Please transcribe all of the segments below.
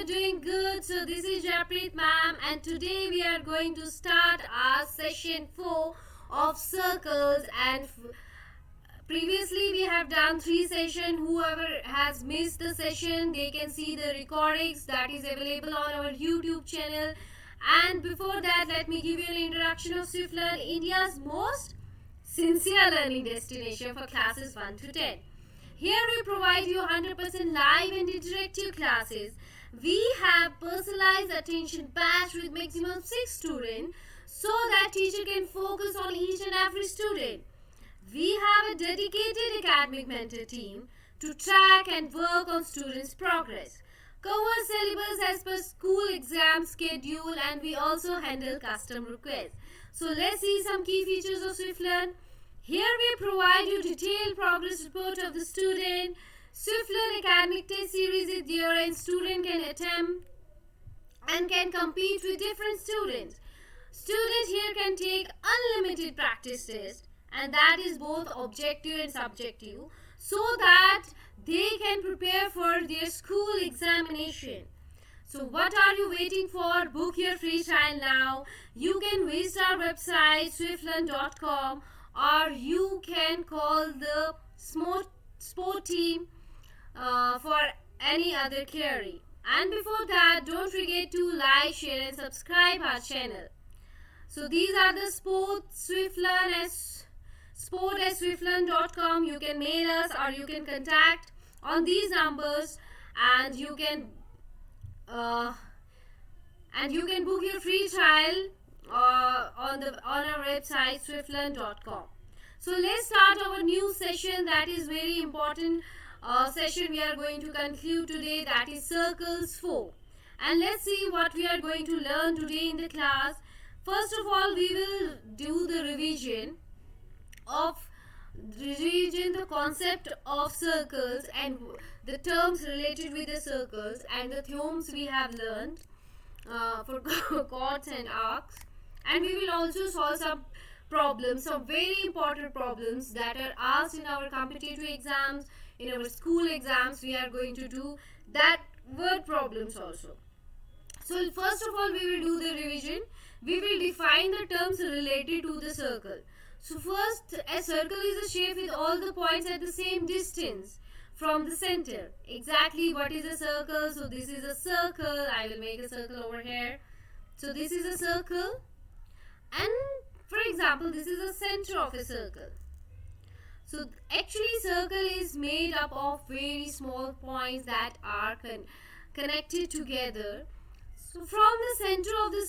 doing good. So this is Japreet ma'am, and today we are going to start our session 4 of circles. And previously we have done 3 sessions. Whoever has missed the session, they can see the recordings that is available on our YouTube channel. And before that, let me give you an introduction of SwiftLearn, India's most sincere learning destination for classes 1 to 10. Here we provide you 100% live and interactive classes. We have personalized attention batch with maximum 6 students so that teacher can focus on each and every student. We have a dedicated academic mentor team to track and work on students' progress. Cover syllabus as per school exam schedule, and we also handle custom requests. So let's see some key features of SwiftLearn. Here we provide you detailed progress report of the student. SwiftLearn academic test series is there, and student can attempt and can compete with different students. Students here can take unlimited practice tests, and that is both objective and subjective, so that they can prepare for their school examination. So what are you waiting for? Book your free trial now. You can visit our website swiftlearn.com, or you can call the sport team for any other query. And before that, don't forget to like, share and subscribe our channel. So these are the sport@swiftlearn.com. You can mail us or you can contact on these numbers, and you can book your free trial on our website swiftlearn.com. So let's start our new session. That is very important session we are going to conclude today, that is circles 4. And let's see what we are going to learn today in the class. First of all, we will do the revision, the concept of circles and the terms related with the circles and the theorems we have learned for chords and arcs. And we will also solve some problems, some very important problems that are asked in our competitive exams, in our school exams. We are going to do that word problems also. So first of all, we will do the revision. We will define the terms related to the circle. So first, a circle is a shape with all the points at the same distance from the center. Exactly what is a circle? So this is a circle. I will make a circle over here. So this is a circle. And for example, this is the center of a circle. So actually circle is made up of very small points that are connected together. So from the center of the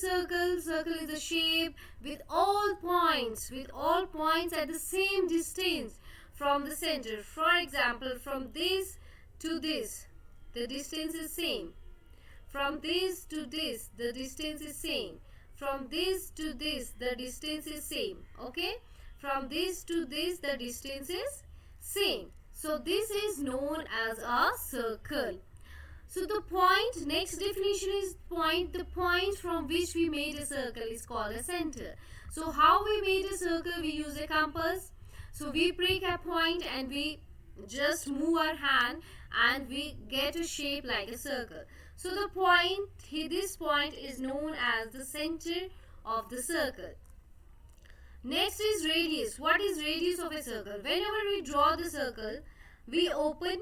circle is a shape with all points at the same distance from the center. For example, from this to this, the distance is same. From this to this, the distance is same. From this to this, the distance is same. Okay? From this to this, the distance is same. So this is known as a circle. So the point, next definition is point. The point from which we made a circle is called a center. So how we made a circle? We use a compass. So we prick a point and we just move our hand and we get a shape like a circle. So the point, this point is known as the center of the circle. Next is radius. What is radius of a circle? Whenever we draw the circle, we open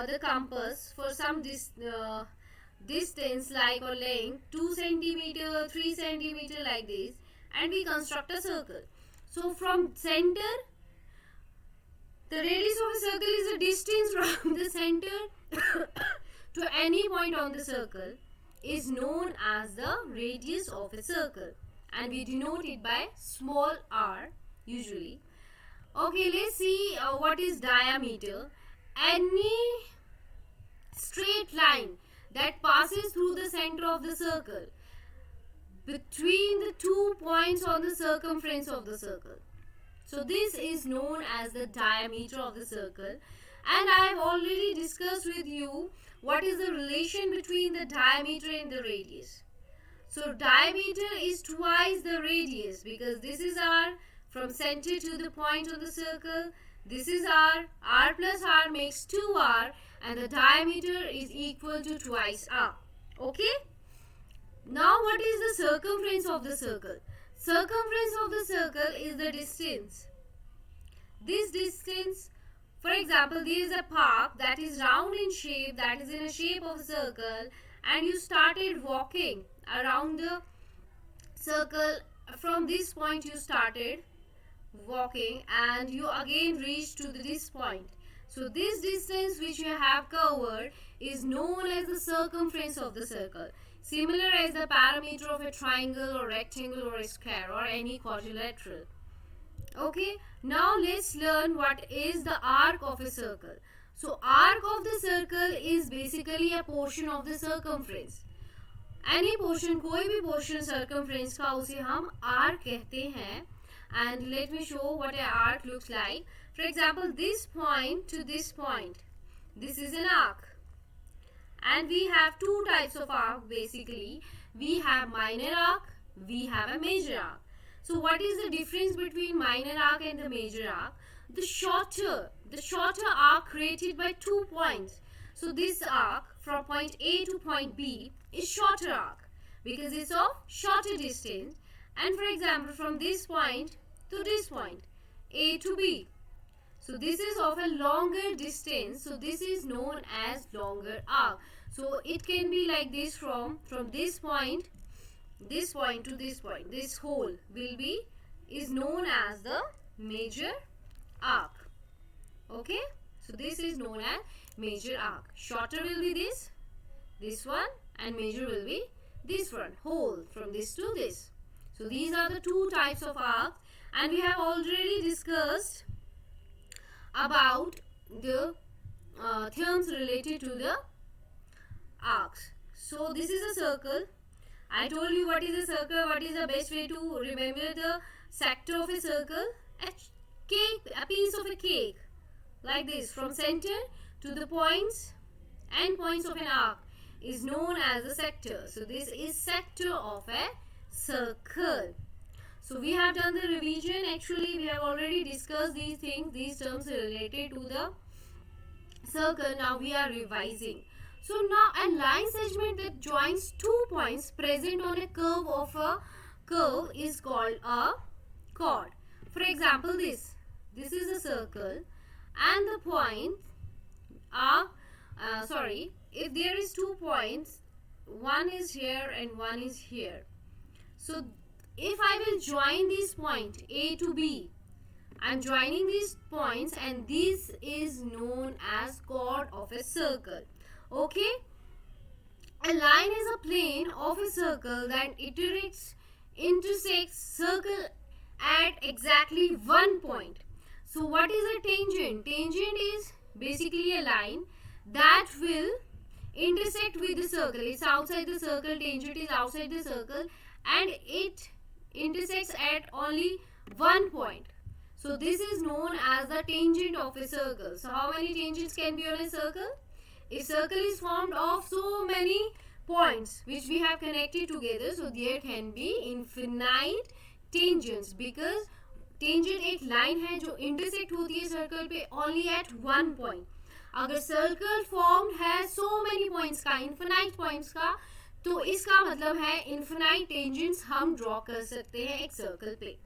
the compass for some distance like or length, 2 cm, 3 cm like this, and we construct a circle. So from center, the radius of a circle is the distance from the center to any point on the circle is known as the radius of a circle, and we denote it by small r usually. Okay, let's see what is diameter. Any straight line that passes through the center of the circle between the 2 points on the circumference of the circle. So this is known as the diameter of the circle, and I have already discussed with you what is the relation between the diameter and the radius. So diameter is twice the radius, because this is r from center to the point on the circle. This is r plus r makes 2r, and the diameter is equal to twice r. Okay. Now what is the circumference of the circle? Circumference of the circle is the distance. This distance, for example, there is a park that is round in shape, that is in a shape of a circle, and you started walking around the circle. From this point you started walking and you again reach to this point. So this distance which you have covered is known as the circumference of the circle, similar as the parameter of a triangle or rectangle or a square or any quadrilateral. Okay, now let's learn what is the arc of a circle. So arc of the circle is basically a portion of the circumference. Any portion, कोई भी portion circumference का उसे हम arc कहते हैं. And let me show what an arc looks like. For example, this point to this point, this is an arc. And we have two types of arc basically. We have minor arc, we have a major arc. So what is the difference between minor arc and the major arc? The shorter arc created by 2 points. So this arc from point A to point B is shorter arc because it's of shorter distance. And for example, from this point to this point, A to B. So this is of a longer distance. So this is known as longer arc. So it can be like this from this point to this point. This whole is known as the major arc. Okay. So this is known as major arc. Shorter will be this one, and major will be this one, whole from this to this. So these are the two types of arcs, and we have already discussed about the theorems related to the arcs. So this is a circle. I told you what is a circle, what is the best way to remember the sector of a circle. A piece of a cake like this from center to the points and points of an arc is known as a sector. So this is sector of a circle. So we have done the revision. Actually we have already discussed these things, these terms related to the circle. Now we are revising. So now a line segment that joins 2 points present on a curve of a curve is called a chord. For example, this is a circle and the points are if there is 2 points, one is here and one is here. So if I will join this point A to B, I am joining these points and this is known as chord of a circle. Okay, a line is a plane of a circle that intersects circle at exactly 1 point. So what is a tangent? Tangent is basically a line that will intersect with the circle. It's outside the circle, tangent is outside the circle, and it intersects at only 1 point. So this is known as the tangent of a circle. So how many tangents can be on a circle? If circle is formed of so many points which we have connected together, so there can be infinite tangents, because tangent एक line है जो intersect होती है circle पे only at 1 point. अगर circle formed है so many points का, infinite points का, तो इसका मतलब है infinite tangents हम draw कर सकते हैं एक circle पे.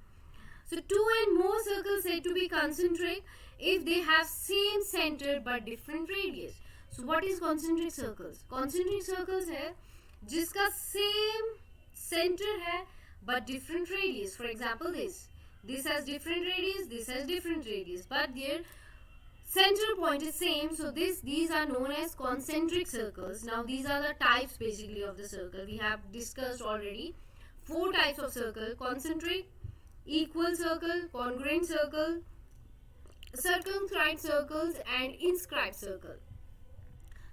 So 2 and more circles said to be concentric if they have same center but different radius. So what is concentric circles? Concentric circles है जिसका same center है but different radius. For example, this has different radius, this has different radius, but their center point is same. So these are known as concentric circles. Now these are the types basically of the circle. We have discussed already 4 types of circle: concentric, equal circle, congruent circle, circumscribed circles, and inscribed circle.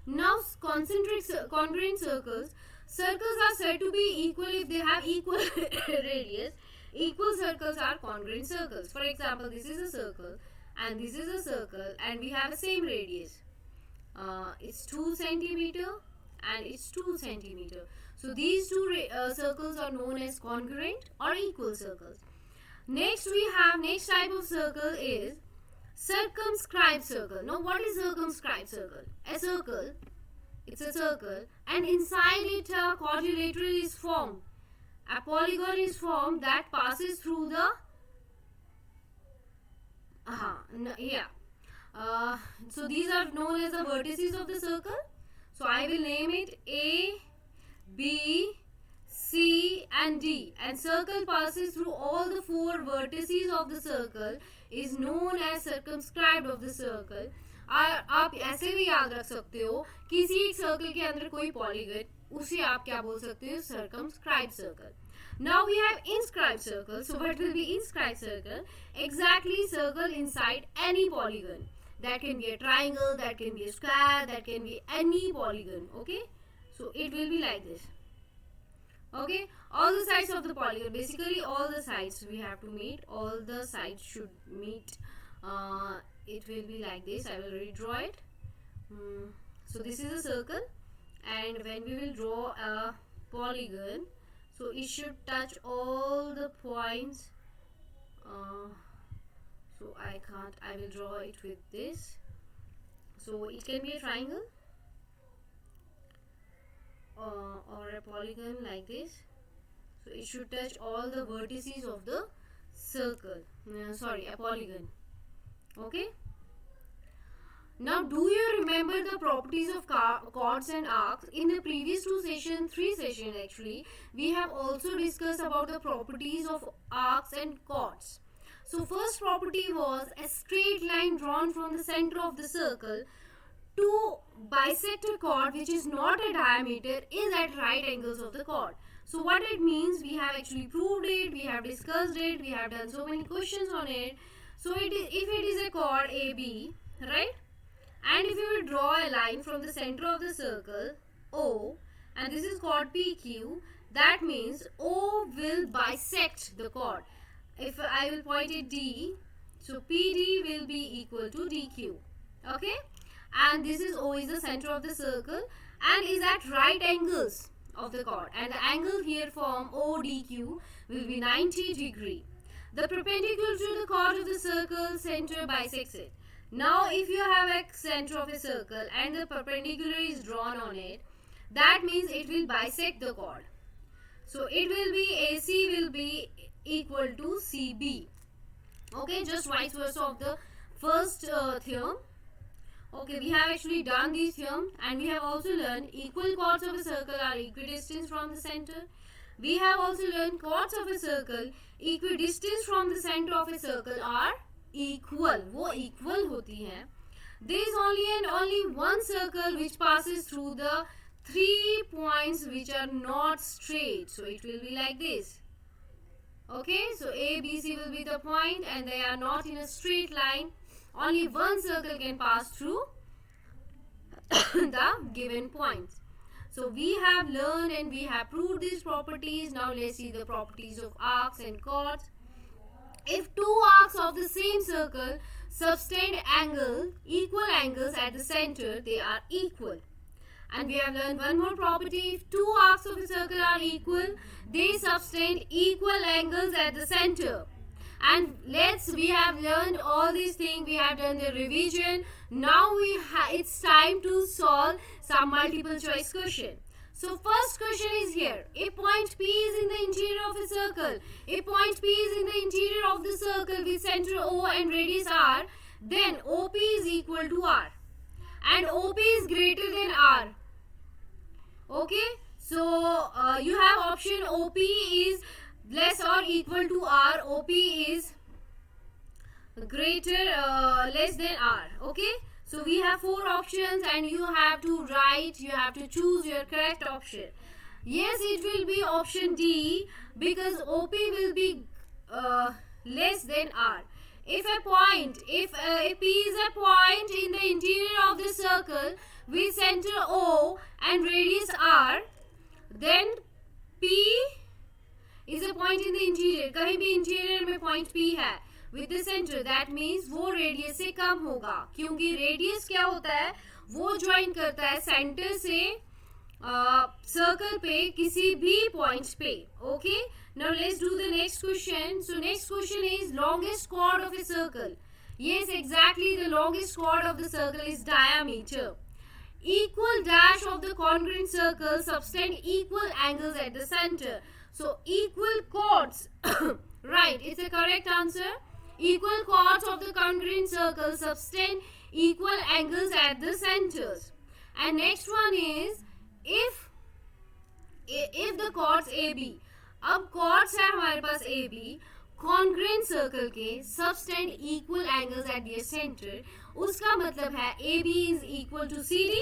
Now congruent circles are said to be equal if they have equal radius. Equal circles are congruent circles. For example, this is a circle and this is a circle and we have the same radius. It's 2 centimeter and it's 2 centimeter. So these two circles are known as congruent or equal circles. Next type of circle is circumscribed circle. Now what is circumscribed circle? A circle it's a circle, and inside it a quadrilateral is formed. A polygon is formed that passes through the so these are known as the vertices of the circle. So I will name it A, B, C and D, and circle passes through all the 4 vertices of the circle is known as circumscribed of the circle. आप ऐसे भी याद रख सकते हो, किसी एक circle के अंदर कोई पॉलीगन, उसे आप क्या बोल सकते हो, circumscribed circle. Now we have inscribed circle. So what will be inscribed circle? Exactly circle inside any polygon. That can be a triangle, that can be a square, that can be any polygon. Okay, so it will be like this. Okay, all the sides of the polygon, basically all the sides we have to meet, all the sides should meet. It will be like this. I will redraw it. So this is a circle, and when we will draw a polygon, so it should touch all the points. So I will draw it with this. So it can be a triangle or a polygon like this. So it should touch all the vertices of the circle. A polygon. Okay. Now, do you remember the properties of chords and arcs? In the previous 3 sessions actually, we have also discussed about the properties of arcs and chords. So, first property was a straight line drawn from the center of the circle to bisect a chord which is not a diameter is at right angles of the chord. So, what it means, we have actually proved it, we have discussed it, we have done so many questions on it. So, if it is a chord AB, right? And if you will draw a line from the center of the circle O, and this is chord PQ, that means O will bisect the chord. If I will point it D, so PD will be equal to DQ. Okay, and this is O is the center of the circle and is at right angles of the chord, and the angle here from ODQ will be 90 degree. The perpendicular to the chord of the circle center bisects it. Now if you have a center of a circle and the perpendicular is drawn on it, that means it will bisect the chord. So it will be AC will be equal to CB. Okay, just vice versa of the first theorem. Okay, we have actually done this theorem, and we have also learned equal chords of a circle are equidistant from the center. We have also learned chords of a circle equidistant from the center of a circle are equal. वो equal होती हैं. There is only one circle which passes through the 3 points which are not straight. So it will be like this. Okay, so A, B, C will be the point, and they are not in a straight line. Only one circle can pass through the given points. So we have learned and we have proved these properties. Now let's see the properties of arcs and chords. If 2 arcs of the same circle subtend equal angles at the center, they are equal. And we have learned one more property. If 2 arcs of a circle are equal, they subtend equal angles at the center. And we have learned all these things. We have done the revision. Now it's time to solve some multiple choice question. So first question is here. A point P is in the interior of a circle. A point P is in the interior of the circle with center O and radius R. Then OP is equal to R. And OP is greater than R. Okay. So you have option OP is less or equal to R. OP is less than R. Okay. So we have 4 options, and you have to choose your correct option. Yes, it will be option D, because OP will be less than R. If P is a point in the interior of the circle with center O and radius R, then P is a point in the interior. कहीं भी interior में point P है with the center, that means वो radius से कम होगा, क्योंकि radius क्या होता है, वो join करता है center से circle पे किसी भी points पे. Okay, now let's do the next question. So next question is longest chord of a circle. Yes, exactly, the longest chord of the circle is diameter. equal dash of the congruent circle subtend equal angles at the center. So equal chords, right, it's a correct answer. Equal chords of the congruent circle subtend equal angles at the centers. And next one is if the chords AB, अब chords है हमारे पास AB, congruent circle के subtend equal angles at their center, उसका मतलब है AB is equal to CD,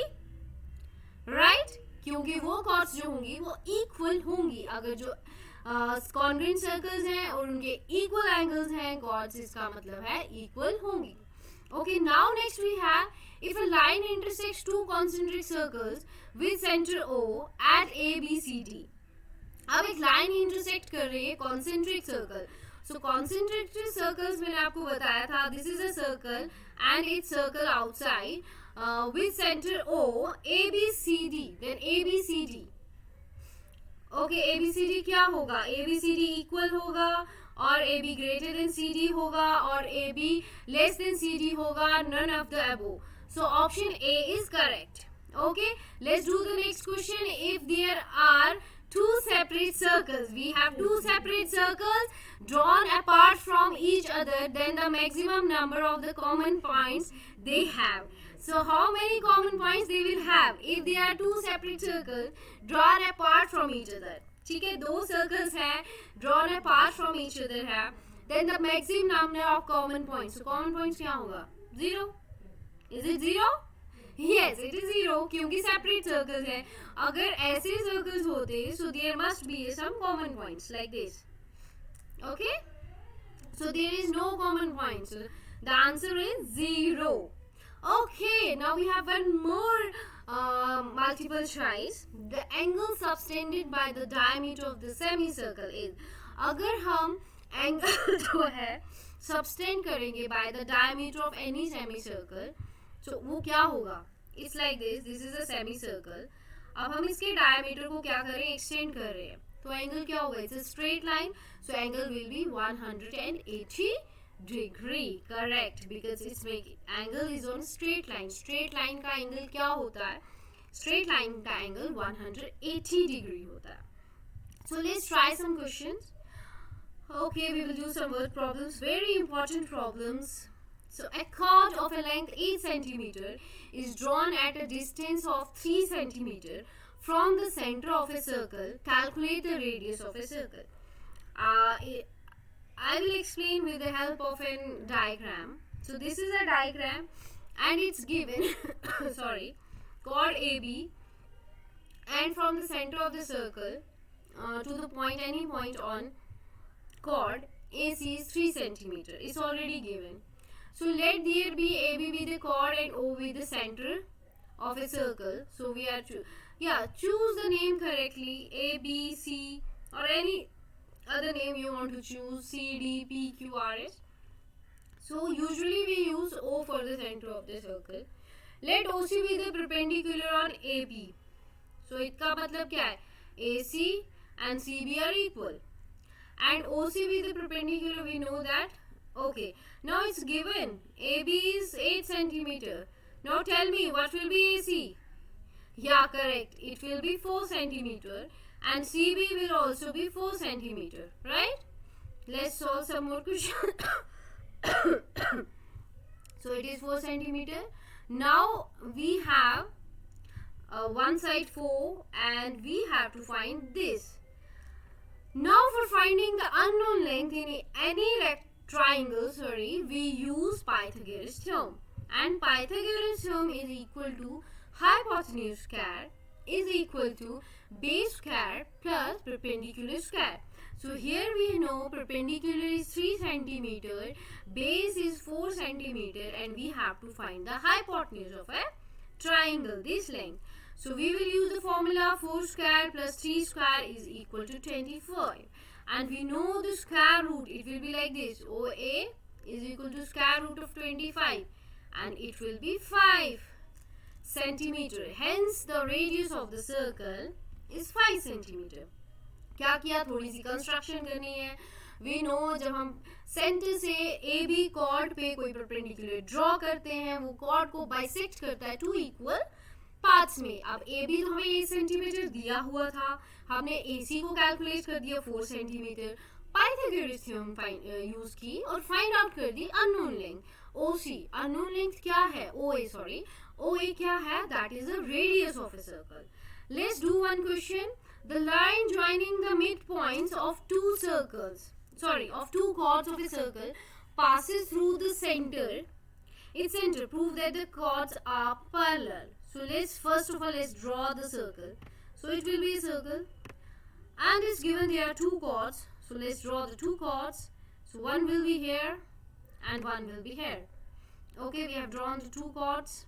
right? क्योंकि वो chords जो होंगी वो equal होंगी अगर जो congruent circles हैं और उनके equal angles हैं chords, इसका मतलब है equal होंगी. Okay, now next we have if a line intersects two concentric circles with center O at ABCD. अब एक लाइन इंटरसेक्ट कर रही है concentric circle. So concentric circles मैंने आपको बताया था, this is a circle and it's circle outside with centre O ABCD, then ABCD. Okay, ABCD क्या होगा? ABCD इक्वल होगा और AB ग्रेटर देन CD होगा और AB लेस देन CD होगा, none of the above. So option A is correct. Okay, let's do the next question. If there are two separate circles, we have two separate circles drawn apart from each other, then the maximum number of the common points they have. So how many common points they will have if there are two separate circles drawn apart from each other? ठीक है, दो circles हैं drawn apart from each other है, then the maximum number of common points. So common points क्या होगा? 0. Is it 0? Yes, it is 0 क्योंकि separate circles हैं. अगर ऐसे circles होते, so there must be some common points like this. Okay? So there is no common points. So the answer is 0. Okay, now we have one more multiple choice. The angle subtended by the diameter of the semicircle is. अगर हम angle जो है subtend करेंगे by the diameter of any semicircle, तो वो क्या होगा? It's like this. This is a semicircle. अब हम इसके diameter को क्या करें? Extend कर रहे हैं. तो angle क्या होगा? It's a straight line. So angle will be 180 degree. Correct. Because it's making angle is on straight line. Straight line का angle क्या होता है? Straight line का angle 180 degree होता है. So let's try some questions. Okay, we will do some word problems. Very important problems. So a chord of a length 8 centimeter is drawn at a distance of 3 centimeter from the center of a circle. Calculate the radius of a circle. I will explain with the help of a diagram. So this is a diagram and it's given sorry, chord AB, and from the center of the circle to the point, any point on chord AC is 3 centimeter. It's already given. So let there be AB be the chord and O be the center of a circle. So we are choose the name correctly, A, B, C, or any other name you want to choose, C, D, P, Q, R, S. So usually we use O for the center of the circle. Let OC be the perpendicular on AB. So इसका मतलब क्या है? AC and CB are equal. And OC be the perpendicular, we know that. Okay, now it's given AB is 8 centimeter. Now tell me what will be AC? Yeah, correct. It will be 4 centimeter and CB will also be 4 centimeter, right? Let's solve some more questions. So it is 4 centimeter. Now we have one side 4 and we have to find this. Now for finding the unknown length in any triangle, we use Pythagoras theorem, and Pythagoras theorem is equal to hypotenuse square is equal to base square plus perpendicular square. So here we know perpendicular is 3 centimeter, base is 4 centimeter, and we have to find the hypotenuse of a triangle, this length. So we will use the formula 4 square plus 3 square is equal to 25. And we know the square root, it will be like this. OA is equal to square root of 25 and it will be 5 centimeter. Hence the radius of the circle is 5 centimeter. क्या किया? थोड़ी सी construction करनी है. We know जब हम centre से AB chord पे कोई परपेंडिकुलर ड्रॉ करते हैं, वो chord को बाइसेक्ट करता है टू इक्वल पार्ट्स में. अब AB तो हमें 8 सेंटीमीटर दिया हुआ था, हमने AC को कैलकुलेट कर दिया 4 सेंटीमीटर. पाइथागोरस थ्योरम यूज की और फाइंड आउट कर the unknown length OC. Unknown length क्या है? OA क्या है? That is the radius of a circle. Let's do one question. The line joining the midpoints of two chords of a circle passes through the center. Its center. Prove that the chords are parallel. So let's draw the circle. So it will be a circle, and it's given there are two chords. So let's draw the two chords. So one will be here and one will be here. Okay, we have drawn the two chords.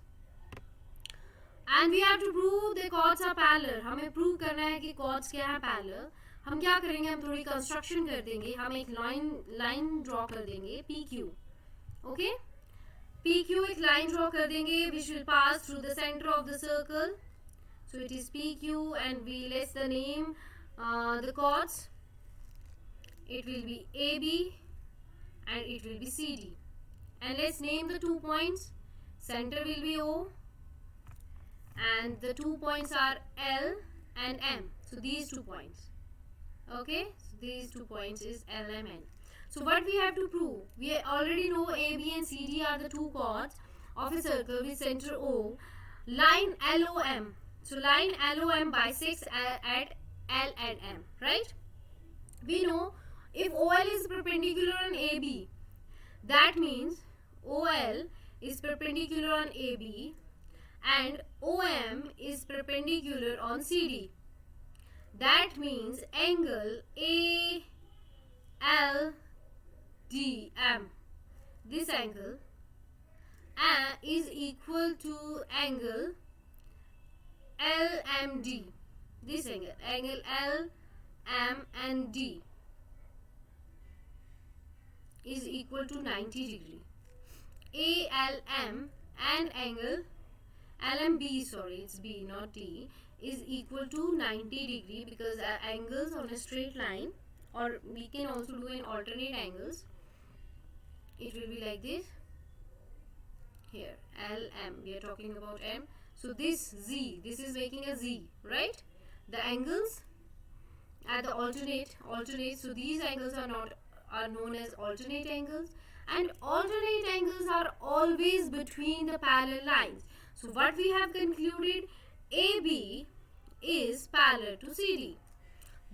And we have to prove the chords are parallel. हमें prove करना है कि chords क्या है parallel. हम क्या करेंगे? हम थोड़ी construction कर देंगे. हम एक line draw कर देंगे PQ. Okay? PQ एक line draw कर देंगे which will pass through the center of the circle. So it is PQ and we let's the name the chords. It will be AB and it will be CD. And let's name the 2 points. Center will be O. And the 2 points are L and M. So these 2 points. Okay, so these 2 points is L and M. So what we have to prove? We already know AB and CD are the 2 chords of a circle with center O. Line LOM. So line LOM bisects at L and M, right? We know if OL is perpendicular on AB, that means OL is perpendicular on AB and OM is perpendicular on CD. That means angle ALDM, this angle is equal to angle LMD, this angle LM and D is equal to 90 degree. ALM and angle LMB, sorry, it's B not D, is equal to 90 degree because angles on a straight line, or we can also do an alternate angles. It will be like this. Here LM, we are talking about M. So this Z, this is making a Z, right? The angles at the alternate. So these angles are known as alternate angles, and alternate angles are always between the parallel lines. So what we have concluded, AB is parallel to CD.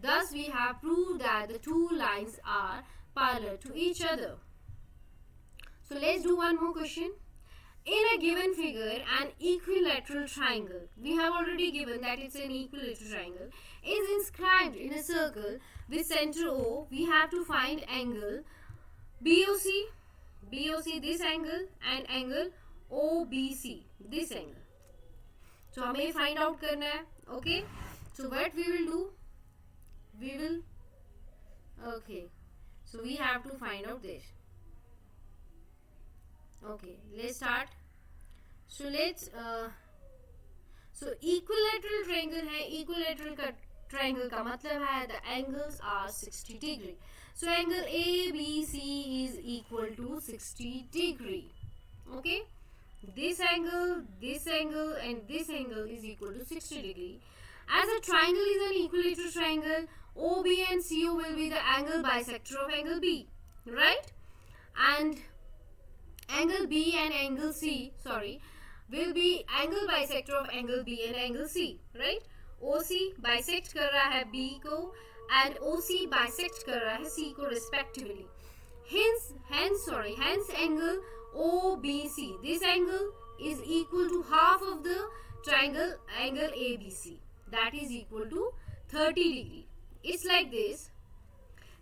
Thus we have proved that the two lines are parallel to each other. So let's do one more question. In a given figure, an equilateral triangle, we have already given that it's an equilateral triangle, is inscribed in a circle with center O. We have to find angle BOC, this angle, and angle OBC, this angle. So हमें find out करना है. Okay, so what we will do, so we have to find out this. Okay, let's start. So let's so equilateral triangle है. Equilateral triangle का मतलब है the angles are 60 degree. So angle ABC is equal to 60 degree. Okay, this angle, and this angle is equal to 60 degree. As a triangle is an equilateral triangle, OB and CO will be the angle bisector of angle B, right? And angle B and angle C, will be angle bisector of angle B and angle C, right? OC bisect कर रहा है B को and OC bisect कर रहा है C को respectively. Hence angle OBC, this angle is equal to half of the triangle angle ABC, that is equal to 30 degree. It's like this.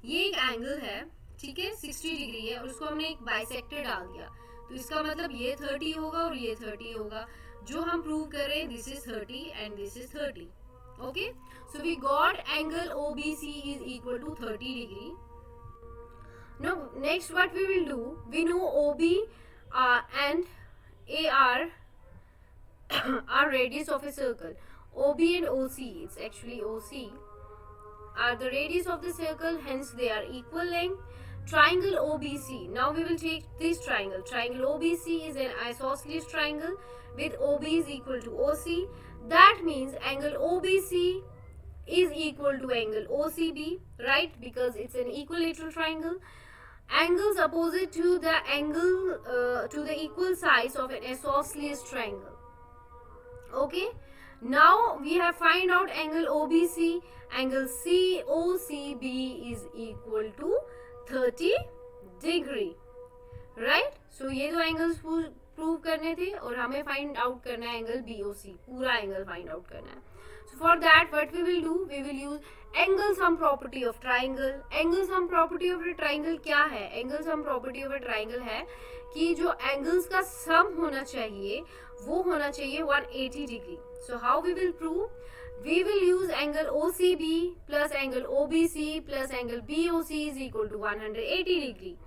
ये एक angle है, ठीक है, 60 डिग्री है और उसको हमने एक बाइसेक्टर डाल दिया, तो इसका मतलब ये 30 होगा और ये 30 होगा. जो हम प्रूव कर रहे हैं, this is 30 and this is 30. Okay, so we got angle OBC is equal to 30 degree. Now next what we will do, we know OB and AR are radius of a circle. OB and OC, it's actually OC, are the radius of the circle, hence they are equal length. Triangle OBC, now we will take this triangle. Triangle OBC is an isosceles triangle. with OB is equal to OC. That means angle OBC is equal to angle OCB, right? Because it's an equilateral triangle. Angles opposite to the angle to the equal sides of an isosceles triangle. Okay. Now we have find out angle OBC. Angle COCB is equal to 30 degree, right? So ये दो angles prove करने थे और हमें find out करना है angle BOC, पूरा angle find out करना है. So for that what we will do, we will use angle sum property of triangle. Angle sum property of a triangle क्या है? Angle sum property of a triangle है कि जो angles का sum होना चाहिए वो होना चाहिए 180 degree. So how we will prove? We will use angle OCB plus angle OBC plus angle BOC is equal to 180 degree.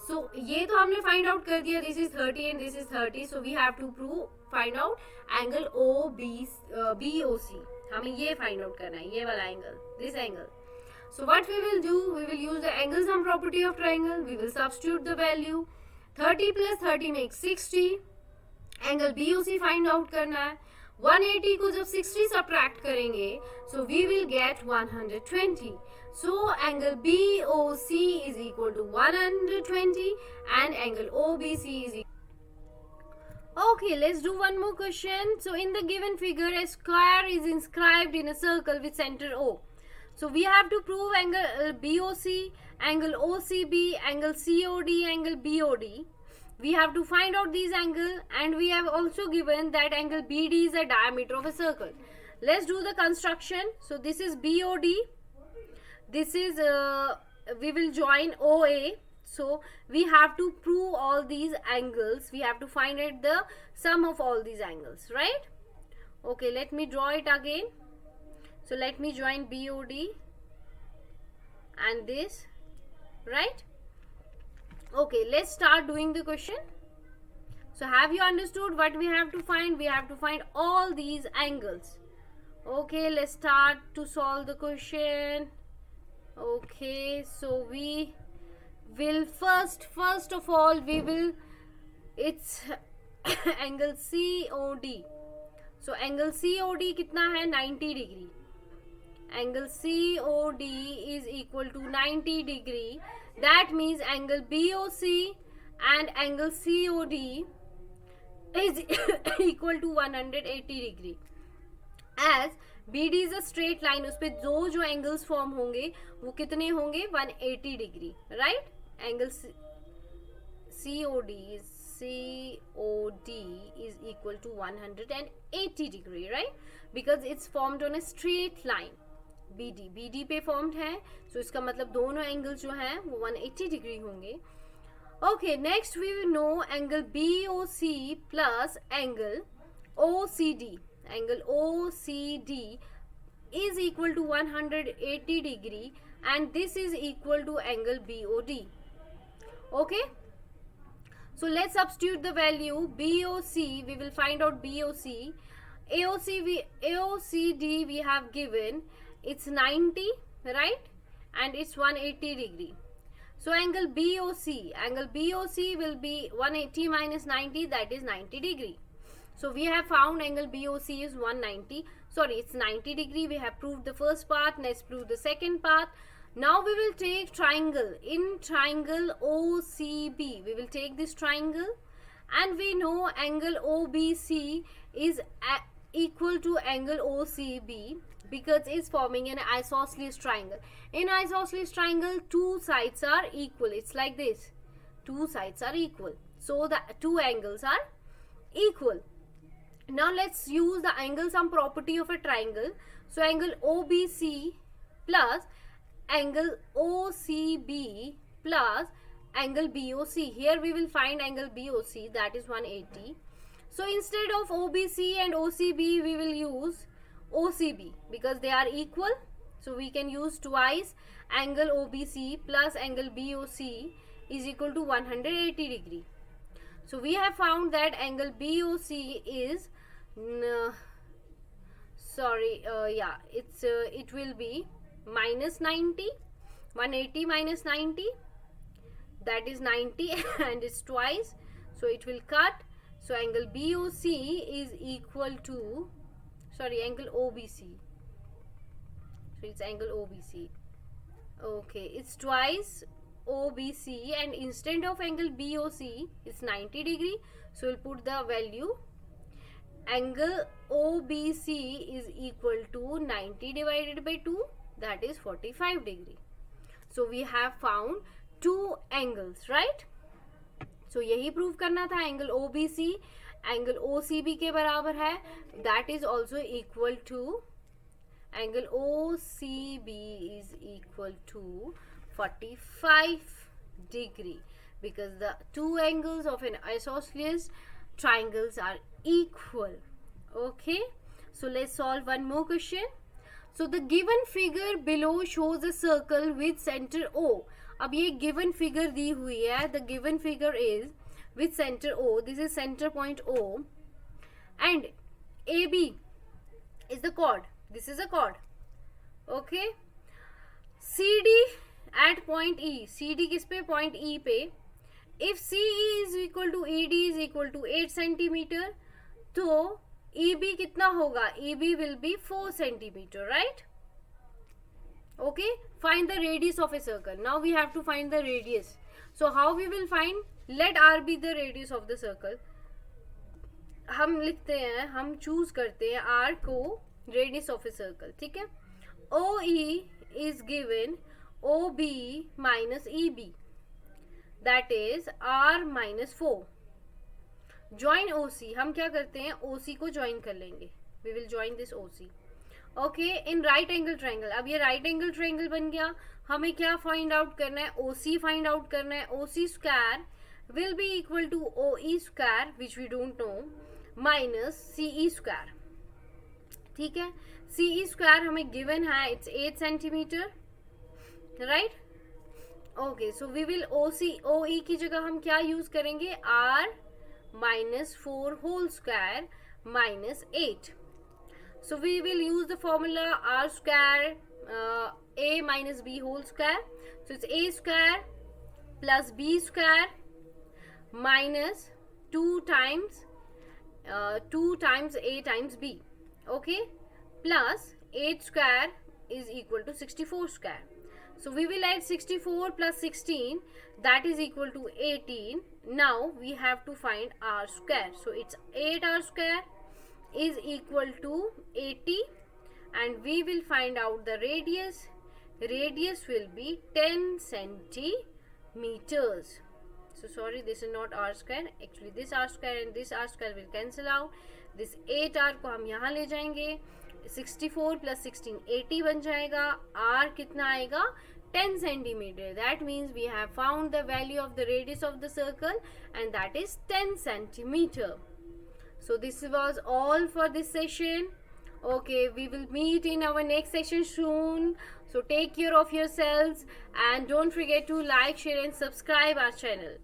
So ये तो हमने find out कर दिया. This is 30 and this is 30. So we have to find out angle BOC. हमें ये find out करना है, ये वाला angle, this angle. So what we will do? We will use the angle sum property of triangle. We will substitute the value. 30 plus 30 makes 60. Angle BOC find out करना है. 180 को जब 60 subtract करेंगे, so we will get 120. So angle BOC is equal to 120 and angle OBC is equal. Okay, let's do one more question. So in the given figure, a square is inscribed in a circle with center O. So we have to prove angle BOC, angle OCB, angle COD, angle BOD. We have to find out these angles, and we have also given that angle BD is a diameter of a circle. Let's do the construction. So this is BOD. This is we will join OA. So we have to prove all these angles. We have to find out the sum of all these angles, right? Okay, let me draw it again. So let me join BOD and this, right? Okay, let's start doing the question. So have you understood what we have to find? We have to find all these angles. Okay, let's start to solve the question. Okay, so we will first of all we will, it's angle COD. So angle COD कितना है? 90 degree. Angle COD is equal to 90 degree. That means angle BOC and angle COD is equal to 180 degree. As BD is a straight line, उस पे जो angles form होंगे वो कितने होंगे? 180 degree, right? Angle COD is equal to 180 degree, right? Because it's formed on a straight line. BD पे formed है, so इसका मतलब दोनों angles जो हैं वो 180 degree होंगे. Okay, next we will know angle BOC plus angle OCD. Angle OCD is equal to 180 degree and this is equal to angle BOD. Okay, so let's substitute the value. BOC, we will find out BOC. AOCD we have given, it's 90, right? And it's 180 degree. So angle BOC will be 180 minus 90, that is 90 degree. So we have found angle BOC is 190. Sorry, it's 90 degree. We have proved the first part. Let's prove the second part. Now we will take triangle. In triangle OCB, we will take this triangle, and we know angle OBC is equal to angle OCB because it's forming an isosceles triangle. In isosceles triangle, two sides are equal. It's like this. Two sides are equal. So the two angles are equal. Now let's use the angle sum property of a triangle. So angle OBC plus angle OCB plus angle BOC. Here we will find angle BOC, that is 180. So instead of OBC and OCB, we will use OCB because they are equal. So we can use twice angle OBC plus angle BOC is equal to 180 degree. So we have found that angle BOC is it will be minus 90. 180 minus 90, that is 90 and it's twice, so it will cut. So angle BOC is equal to, sorry, angle OBC. So it's angle OBC. Okay, it's twice OBC, and instead of angle BOC, it's 90 degree. So we'll put the value. Angle OBC is equal to 90 divided by 2, that is 45 degree. So we have found two angles, right? So यही prove करना था, angle OBC angle OCB के बराबर है, that is also equal to, angle OCB is equal to 45 degree, because the two angles of an isosceles triangles are equal. Okay, so let's solve one more question. So the given figure below shows a circle with center O. अब ये given figure दी हुई है, the given figure is with center O, this is center point O, and AB is the chord, this is a chord. Okay, CD at point E, CD किस पे, point E पे, if CE is equal to ED is equal to 8 centimeter, तो EB कितना होगा, EB will be 4 centimeter, right? Okay, find the radius of a circle. Now we have to find the radius. So how we will find? Let R be the radius of the circle. हम लिखते हैं, हम choose करते हैं R को radius of a circle, ठीक है? OE is given OB minus EB, that is R minus 4. Join OC, हम क्या करते हैं, OC को join कर लेंगे. We will join this OC. Okay, in right angle triangle. अब ये राइट एंगल ट्रायंगल बन गया, हमें क्या फाइंड आउट करना है, OC फाइंड आउट करना है. OC square will be equal to OE square which we don't know minus CE square. ठीक है, CE स्क्वायर हमें गिवन है, it's 8 centimetre, right? Okay, so we will OE की जगह हम क्या यूज करेंगे, R minus 4 whole square minus 8. So we will use the formula R square A minus B whole square. So it's A square plus B square minus 2 times A times B. Okay, plus 8 square is equal to 64 square. So we will add 64 plus 16, that is equal to 18. Now we have to find R square. So it's 8R square is equal to 80, and we will find out the radius. Radius will be 10 centimeters. So sorry, this is not R square, actually this R square and this R square will cancel out. This 8R को हम यहाँ ले जाएंगे, 64 plus 16 80 बन जाएगा. R कितना आएगा, 10 centimeter. That means we have found the value of the radius of the circle, and that is 10 centimeter. So this was all for this session. Okay, we will meet in our next session soon. So take care of yourselves and don't forget to like, share and subscribe our channel.